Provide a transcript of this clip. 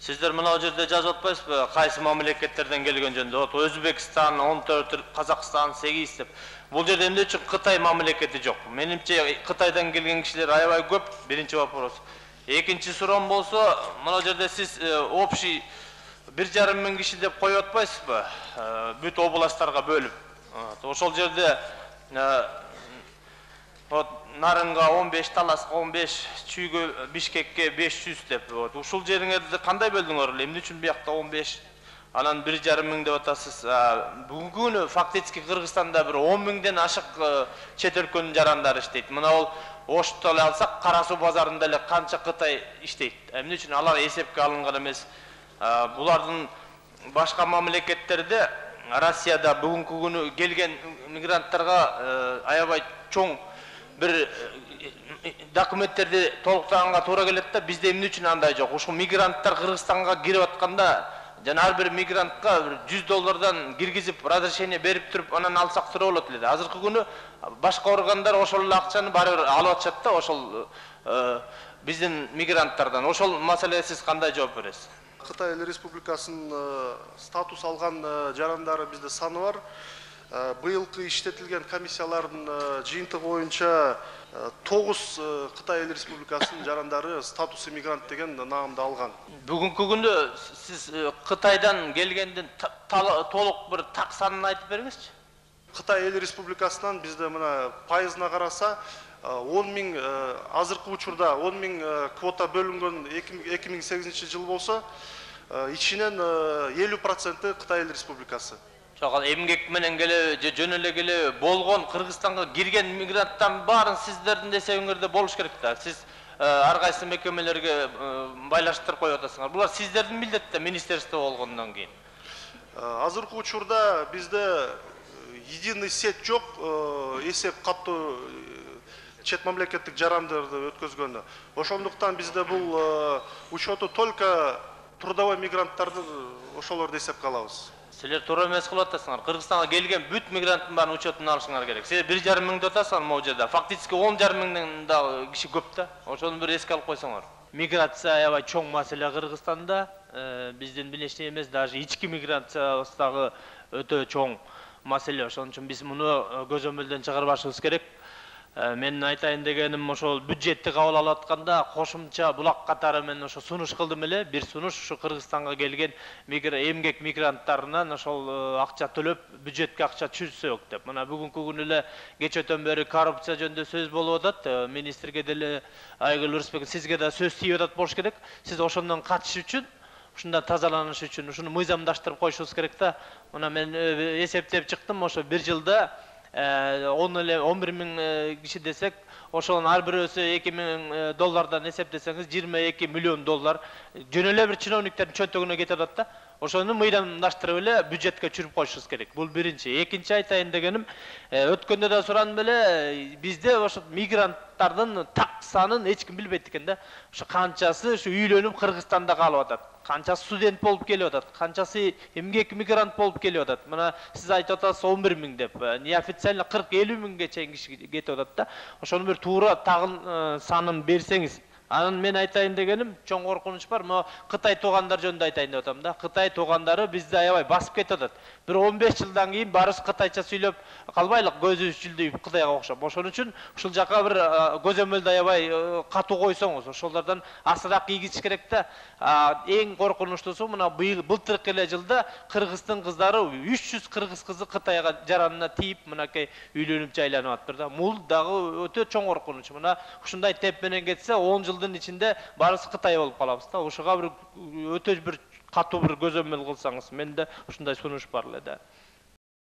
Сиздер мына жерде жазып атпайсызбы? Кайсы мамлекеттерден келген жөнүндө? Өзбекстан 14, Казакстан 8 деп. Бул жерде эмне үчүн Кытай мамлекети жок? Менимче Кытайдан келген кишилер аябай көп. Биринчи вопрос. Экинчи суроом болсо, мына жерде сиз общий 1,5 миң киши деп коюп атпайсызбы? Бүт областтарга бөлүп. Ошол жерде Нарынга 15, Таласка 15, Чүйгө, Бишкекке 500 деп. Ушул жериңерди кандай бөлдүңөр? Эмне үчүн биякта 15, анан 1,5 миң деп атасыз? Бүгүнкү күнү фактически Кыргызстанда бир 10 миңден ашык чет өлкөнүн жарандары иштейт. Мына бул Ошто эле алсак, Кара Суу базарында эле канча Кытай иштейт. Эмне үчүн алар эсепке алынган эмес? Булардын башка мамлекеттерде, Россияда бүгүнкү күнү келген мигранттарга аябай чоң bir dokumentlerdi толуктаганга туура келет да, бизде эмне үчүн андай жок? Ушул мигранттар Кыргызстанга кирип атканда, жана ар бир мигрантка $100 киргизип, разрешение берип туруп, анан алсак туура болот эле. Азыркы күнү башка органдар ошол эле акчаны баары бир алып атышат да, ошол биздин мигранттардан. Ошол маселеге сиз кандай жооп бересиз? Кытай Республикасынын статус алган жарандары бизде саны бар. Быйылкы иштетилген комиссиялардын жыйынтыгы боюнча 9 Кытай Республикасынын жарандары статус мигрант деген наамды алган. Бүгүнкү күндө сиз Кытайдан келгендин толук бир так санын айтып бериңизчи. Кытай Республикасынан бизде мына пайызына караса 10 миң азыркы учурда 10 миң квота бөлүнгөн 2008 жыл болсо, ичинен 50% Кытай Республикасы. Эмгек менен келе, жөн эле келе болгон Кыргызстанга кирген мигранттан баарын сиздердин эсебиңерде болуш керек да. Сиз ар кайсы мекемелерге байлаштырып коюп атасыңар. Булар сиздердин милдет да, министерство болгондон кийин. Азыркы учурда бизде единый сеть жок, эсеп каттуу чет мамлекеттик жарандарды өткөзгөндө. Ошондуктан бизде бул учету только трудовой мигранттарды ошолорду эсепке алабыз. Силер туура эмес кылып атасыңар. Кыргызстанга келген бүт мигранттын баарын учетуна алышыңар керек. Силер 1,5 миңди атасыңар могу жерде. Фактически 10,5 миңден да киши көп да. Ошону бир эске алып койсоңор. Миграция аябай чоң маселе Кыргызстанда. Биздин билешти эмес, даже ички миграциябыздагы өтө чоң маселе. Ошон үчүн биз муну көзөмөлдөн чыгарбашыбыз керек. Мен айтайын дегеним, ошол бюджетти кабыл алып атканда кошумча булак катары мен ошо сунуш кылдым эле. Бир сунуш ушу Кыргызстанга келген эмгек мигранттарынан ошол акча төлөп, бюджетке акча түшүрсөк деп. Мына бүгүнкү күнү эле кечөтөн бери коррупция жөнүндө сөз болуп атат. Министрге деле, Айгүл Урусбек, сизге да сөз тийип атат болуш керек. Сиз ошондон качыш үчүн, ушунда тазаланыш үчүн ушуну мыйзамдаштырып коюшубуз керек да. Мына мен эсептеп чыктым, ошо бир жылда 11 миң киши десек, ошонун ар бирөөсү $2,000 эсептесеңиз, $22 миллион жөн эле бир чиновниктердин чөнтөгүнө кетип атат да. Ошону мыйзамдаштырып эле бюджетке түшүрүп коюшубуз керек. Бул биринчи. Экинчи айтайын дегеним, өткөндө да сурандым эле, бизде ошо мигранттардын так санын эч ким билбейт экен да. Ошо канчасы ушу үйлөнүп Кыргызстанда калып атат. Канчасы студент болуп келип атат, канчасы эмгек мигрант болуп келип атат. Мына сиз айтып атасыз 11 миң деп. Неофициально 40-50 миңге чейин киши кетип атат да. Ошону бир туура тагын санын берсеңиз. Анан мен айтайын дегеним, чоң коркунуч бар. Мо Кытай туугандар жөнүндө айтайын деп атам да. Кытай туугандары бизди аябай басып кетип атат. Бир 15 жылдан кийин барыбыз кытайча сүйлөп калбайлык, көзүбүз жүлдүйүп Кытайга окшоп. Ошон үчүн ушул жака бир көзөмөлдү аябай катуу койсоңуз, ошолордон асыраак ийгизиш керек да. Эң коркунучтусу мына былтыркы эле жылда Кыргыздын кыздары 300 кыргыз кызы Кытайга жаранына тийип, мынакей үйлөнүп жайланып атыптыр да. Бул дагы өтө чоң коркунуч. Мына ушундай теп менен кетсе 10 жылдын ичинде барыбыз Кытай болуп калабыз да. Ушуга бир өтө бир катуу бир көзөмөл кылсаңыз, менде ушундай сунуш бар эле да.